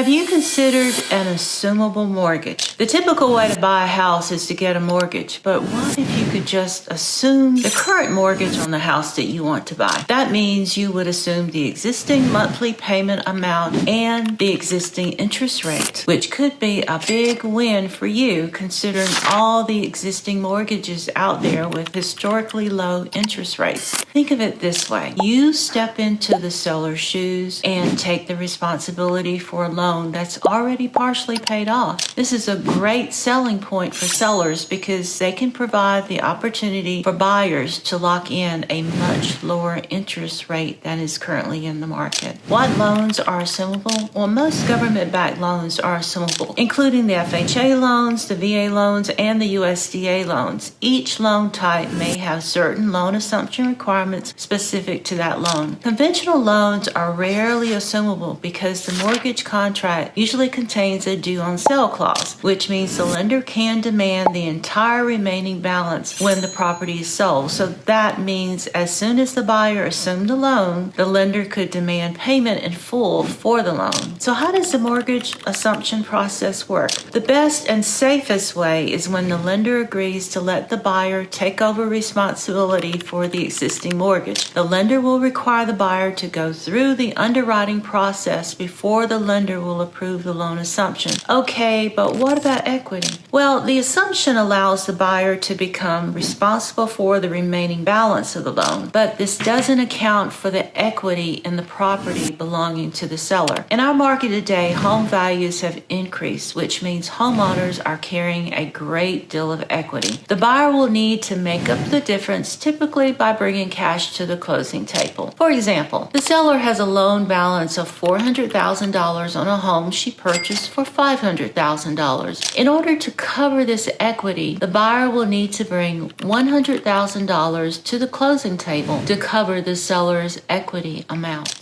Have you considered an assumable mortgage? The typical way to buy a house is to get a mortgage, but what if you could just assume the current mortgage on the house that you want to buy? That means you would assume the existing monthly payment amount and the existing interest rate, which could be a big win for you considering all the existing mortgages out there with historically low interest rates. Think of it this way. You step into the seller's shoes and take the responsibility for a loan that's already partially paid off. This is a great selling point for sellers because they can provide the opportunity for buyers to lock in a much lower interest rate than is currently in the market. What loans are assumable? Well, most government-backed loans are assumable, including the FHA loans, the VA loans, and the USDA loans. Each loan type may have certain loan assumption requirements specific to that loan. Conventional loans are rarely assumable because the mortgage contract usually contains a due on sale clause, which means the lender can demand the entire remaining balance when the property is sold. So that means as soon as the buyer assumed the loan, the lender could demand payment in full for the loan. So how does the mortgage assumption process work? The best and safest way is when the lender agrees to let the buyer take over responsibility for the existing mortgage. The lender will require the buyer to go through the underwriting process before the lender will approve the loan assumption. Okay, but what about equity? Well, the assumption allows the buyer to become responsible for the remaining balance of the loan, but this doesn't account for the equity in the property belonging to the seller. In our market today, home values have increased, which means homeowners are carrying a great deal of equity. The buyer will need to make up the difference, typically by bringing cash to the closing table. For example, the seller has a loan balance of $400,000 on a home she purchased for $500,000. In order to cover this equity, the buyer will need to bring $100,000 to the closing table to cover the seller's equity amount.